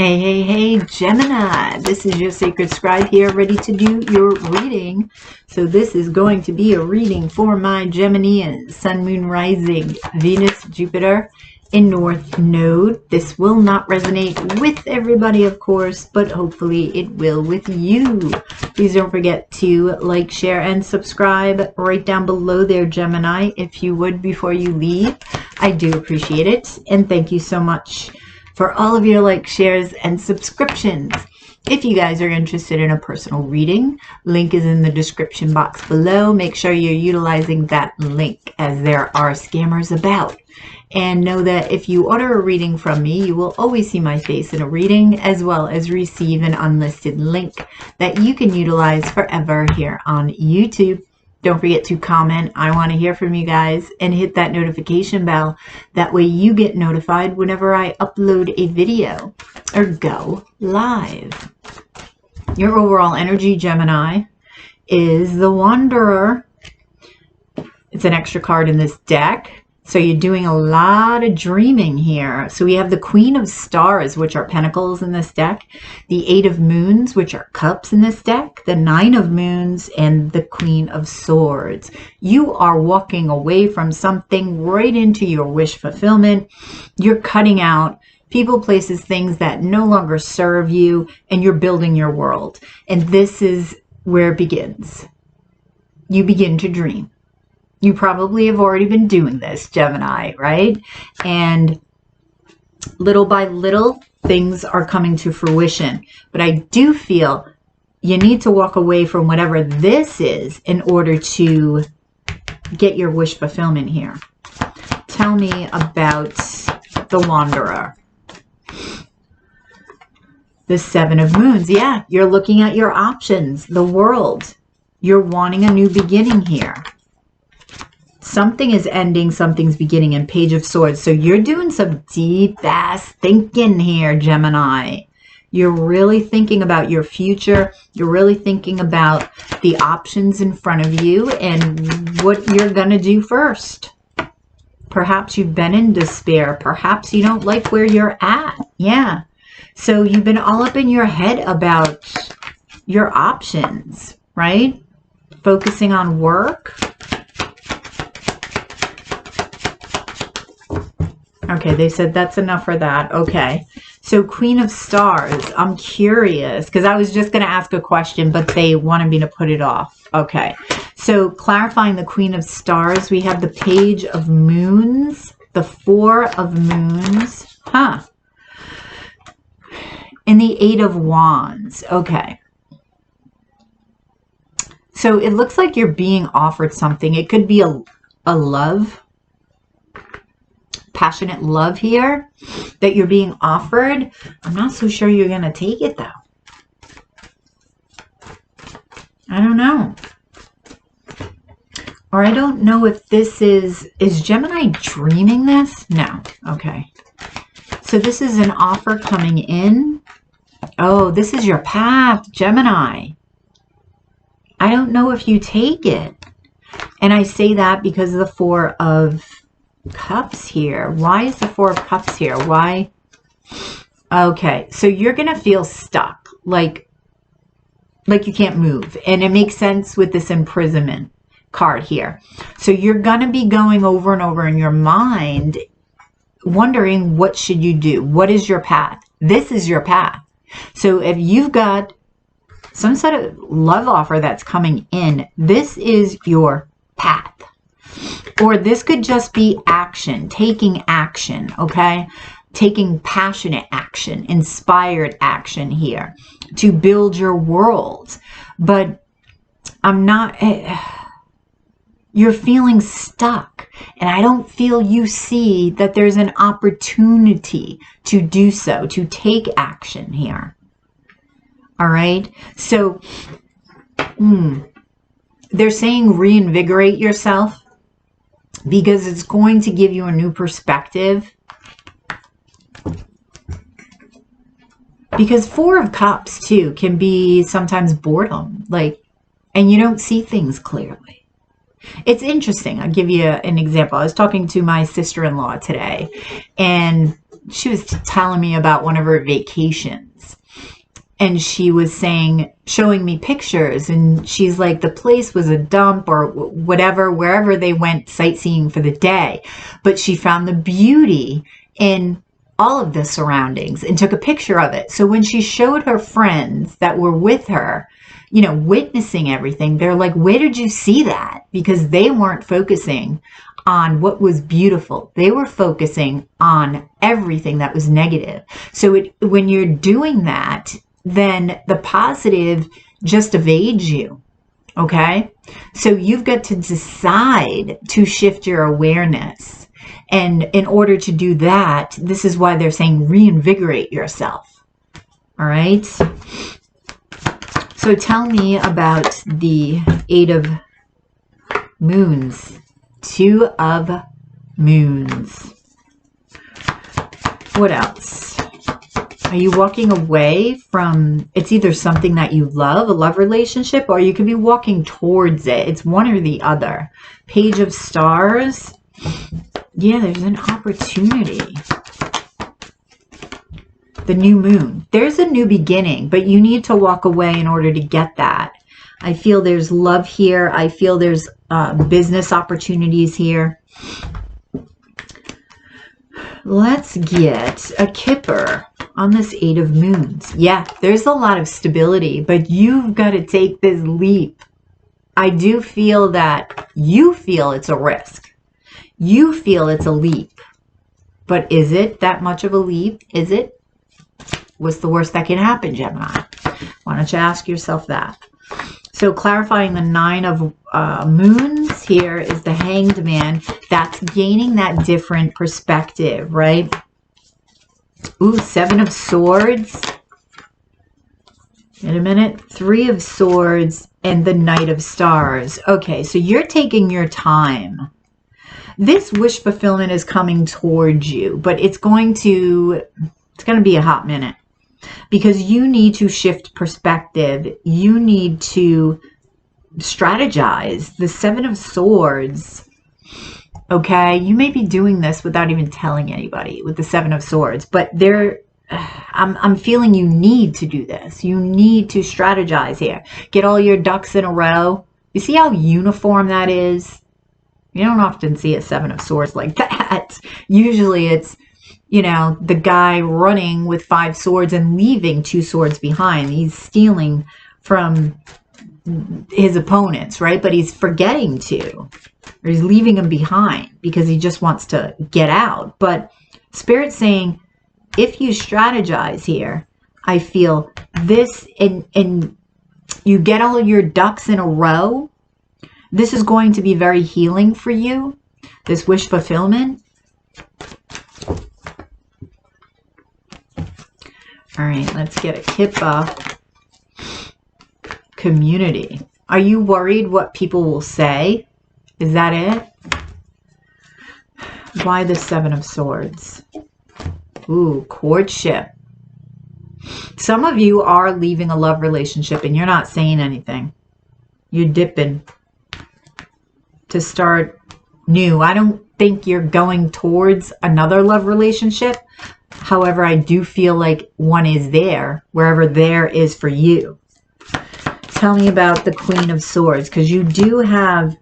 Hey, Gemini. This is your sacred scribe here, ready to do your reading. So this is going to be a reading for my Gemini Sun, Moon, Rising, Venus, Jupiter in North Node. This will not resonate with everybody, of course, but hopefully it will with you. Please don't forget to like, share, and subscribe right down below there, Gemini, if you would, before you leave. I do appreciate it, and thank you so much for all of your likes, shares, and subscriptions. If you guys are interested in a personal reading, link is in the description box below. Make sure you're utilizing that link, as there are scammers about. And know that if you order a reading from me, you will always see my face in a reading, as well as receive an unlisted link that you can utilize forever here on YouTube. Don't forget to comment. I want to hear from you guys, and hit that notification bell. That way you get notified whenever I upload a video or go live. Your overall energy, Gemini, is the Wanderer. It's an extra card in this deck. So you're doing a lot of dreaming here. So we have the Queen of Stars, which are Pentacles in this deck, the Eight of Moons, which are Cups in this deck, the Nine of Moons, and the Queen of Swords. You are walking away from something right into your wish fulfillment. You're cutting out people, places, things that no longer serve you, and you're building your world. And this is where it begins. You begin to dream. You probably have already been doing this, Gemini, right? And little by little, things are coming to fruition. But I do feel you need to walk away from whatever this is in order to get your wish fulfillment here. Tell me about the Wanderer. The Seven of Moons. Yeah, you're looking at your options, the world. You're wanting a new beginning here. Something is ending, something's beginning, and Page of Swords. So you're doing some deep-ass thinking here, Gemini. You're really thinking about your future. You're really thinking about the options in front of you and what you're going to do first. Perhaps you've been in despair. Perhaps you don't like where you're at. Yeah. So you've been all up in your head about your options, right? Focusing on work. Okay, they said that's enough for that. Okay, so Queen of Stars. I'm curious because I was just going to ask a question, but they wanted me to put it off. Okay, so clarifying the Queen of Stars, we have the Page of Moons, the Four of Moons, and the Eight of Wands. Okay. So it looks like you're being offered something. It could be a love, passionate love here that you're being offered. I'm not so sure you're going to take it, though. I don't know. Or I don't know if this is Gemini dreaming this? No. Okay. So this is an offer coming in. Oh, this is your path, Gemini. I don't know if you take it. And I say that because of the Four of Cups here. Why is the Four of Cups here? Why? Okay, so you're going to feel stuck, like you can't move. And it makes sense with this imprisonment card here. So you're going to be going over and over in your mind, wondering what should you do? What is your path? This is your path. So if you've got some sort of love offer that's coming in, this is your path. Or this could just be action, taking action, okay? Taking passionate action, inspired action here to build your world. But I'm not, you're feeling stuck. And I don't feel you see that there's an opportunity to do so, to take action here. All right? So, they're saying reinvigorate yourself, because it's going to give you a new perspective. Because Four of Cups, too, can be sometimes boredom. And you don't see things clearly. It's interesting. I'll give you an example. I was talking to my sister-in-law today. And she was telling me about one of her vacations. And she was showing me pictures, and she's like, the place was a dump or whatever, wherever they went sightseeing for the day. But she found the beauty in all of the surroundings and took a picture of it. So when she showed her friends that were with her, you know, witnessing everything, they're like, where did you see that? Because they weren't focusing on what was beautiful. They were focusing on everything that was negative. So when you're doing that, then the positive just evades you. Okay? So you've got to decide to shift your awareness. And in order to do that, this is why they're saying reinvigorate yourself. All right? So tell me about the 8 of Moons. 2 of Moons. What else? Are you walking away from, it's either something that you love, a love relationship, or you could be walking towards it. It's one or the other. Page of Stars. Yeah, there's an opportunity. The new moon. There's a new beginning, but you need to walk away in order to get that. I feel there's love here. I feel there's business opportunities here. Let's get a Kipper on this 8 of Moons. Yeah, there's a lot of stability, but you've got to take this leap. I do feel that you feel it's a risk. You feel it's a leap. But is it that much of a leap? Is it? What's the worst that can happen, Gemini? Why don't you ask yourself that? So clarifying the 9 of Moons here is the Hanged Man. That's gaining that different perspective, right? Ooh, 7 of Swords. Wait a minute. 3 of Swords and the Knight of Stars. Okay, so you're taking your time. This wish fulfillment is coming towards you, but it's going to be a hot minute. Because you need to shift perspective. You need to strategize. The 7 of Swords. Okay, you may be doing this without even telling anybody with the 7 of Swords, but I'm feeling you need to do this. You need to strategize here. Get all your ducks in a row. You see how uniform that is? You don't often see a 7 of Swords like that. Usually it's, you know, the guy running with 5 swords and leaving 2 swords behind. He's stealing from his opponents, right? But he's forgetting to, or he's leaving them behind because he just wants to get out. But Spirit's saying, if you strategize here, I feel this, and you get all your ducks in a row, this is going to be very healing for you, this wish fulfillment. All right, let's get a Kippa. Community. Are you worried what people will say? Is that it? Why the 7 of Swords? Ooh, courtship. Some of you are leaving a love relationship and you're not saying anything. You're dipping to start new. I don't think you're going towards another love relationship. However, I do feel like one is there, wherever there is for you. Tell me about the Queen of Swords, because you do have,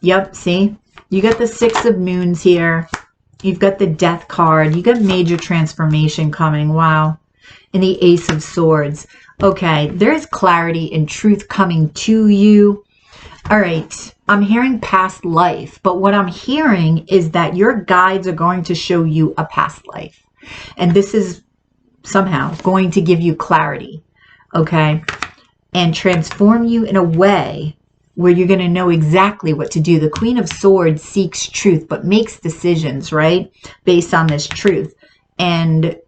yep, see? You got the 6 of Moons here. You've got the Death card. You got major transformation coming. Wow. And the Ace of Swords. Okay, there's clarity and truth coming to you. All right, I'm hearing past life, but what I'm hearing is that your guides are going to show you a past life. And this is somehow going to give you clarity, okay? And transform you in a way where you're going to know exactly what to do. The Queen of Swords seeks truth, but makes decisions, right? Based on this truth. And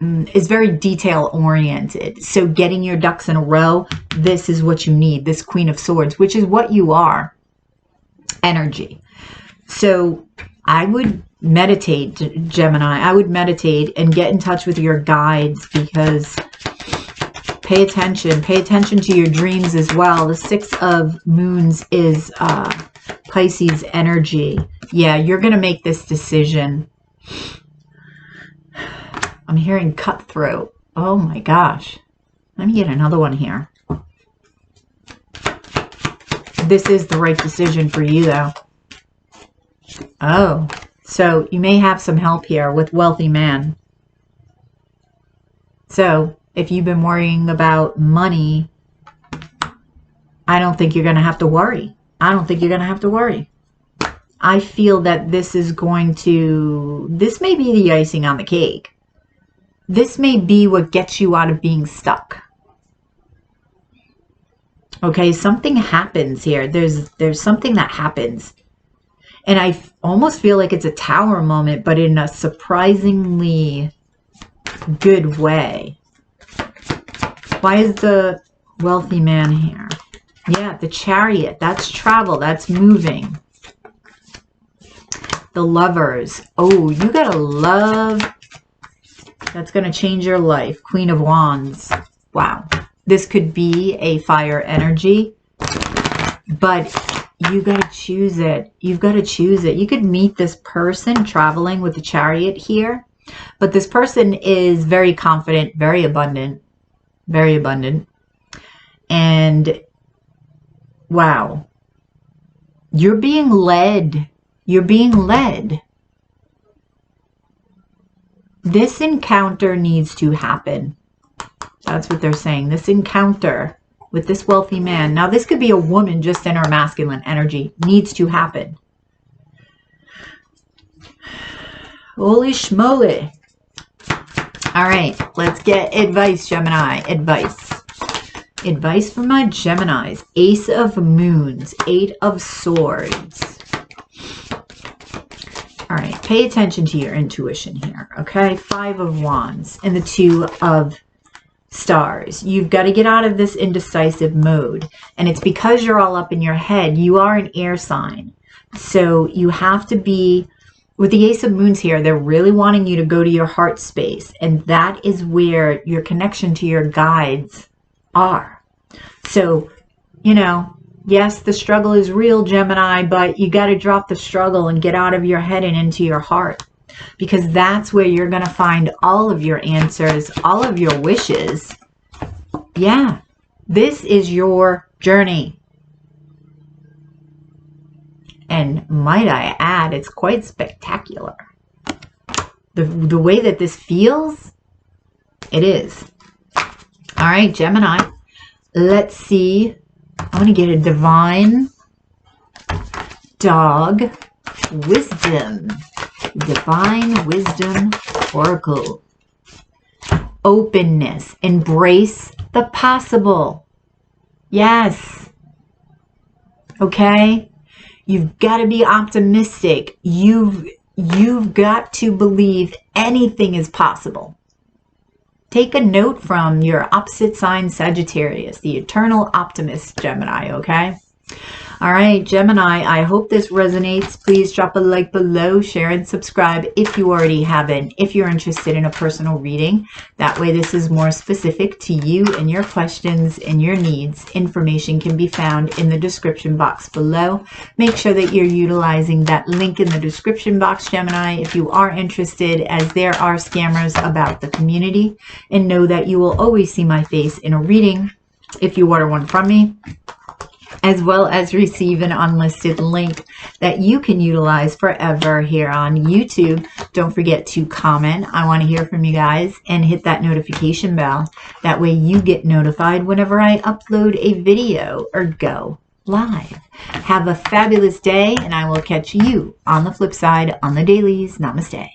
is very detail oriented. So getting your ducks in a row, this is what you need. This Queen of Swords, which is what you are. Energy. So I would meditate, Gemini. I would meditate and get in touch with your guides, because pay attention. Pay attention to your dreams as well. The 6 of Moons is Pisces energy. Yeah, you're going to make this decision. I'm hearing cutthroat. Oh my gosh. Let me get another one here. This is the right decision for you, though. Oh, so you may have some help here with wealthy man. So if you've been worrying about money, I don't think you're going to have to worry. I don't think you're going to have to worry. I feel that this is going to, this may be the icing on the cake. This may be what gets you out of being stuck. Okay, something happens here. There's something that happens. And I almost feel like it's a tower moment, but in a surprisingly good way. Why is the wealthy man here? Yeah, the Chariot. That's travel. That's moving. The Lovers. Oh, you got a love that's going to change your life. Queen of Wands. Wow. This could be a fire energy, but you got to choose it. You've got to choose it. You could meet this person traveling with the Chariot here, but this person is very confident, very abundant, very abundant. And wow, you're being led. You're being led. This encounter needs to happen. That's what they're saying. This encounter with this wealthy man. Now, this could be a woman just in her masculine energy. Needs to happen. Holy schmoly. All right, let's get advice, Gemini. Advice. Advice from my Geminis. Ace of Moons. 8 of Swords. All right, pay attention to your intuition here, okay? 5 of Wands and the 2 of Stars. You've got to get out of this indecisive mode. And it's because you're all up in your head. You are an air sign. So you have to be, with the Ace of Moons here, they're really wanting you to go to your heart space. And that is where your connection to your guides are. So, you know, yes, the struggle is real, Gemini, but you got to drop the struggle and get out of your head and into your heart. Because that's where you're going to find all of your answers, all of your wishes. Yeah, this is your journey. And might I add, it's quite spectacular. The way that this feels, it is. All right, Gemini, let's see. I want to get a divine dog wisdom. Divine Wisdom Oracle. Openness. Embrace the possible. Yes. Okay? You've got to be optimistic. You've got to believe anything is possible. Take a note from your opposite sign Sagittarius, the eternal optimist Gemini, okay? All right, Gemini, I hope this resonates. Please drop a like below, share, and subscribe if you already haven't. If you're interested in a personal reading, that way this is more specific to you and your questions and your needs. Information can be found in the description box below. Make sure that you're utilizing that link in the description box, Gemini, if you are interested, as there are scammers about the community. And know that you will always see my face in a reading if you order one from me, as well as receive an unlisted link that you can utilize forever here on YouTube. Don't forget to comment. I want to hear from you guys, and hit that notification bell. That way you get notified whenever I upload a video or go live. Have a fabulous day, and I will catch you on the flip side on the dailies. Namaste.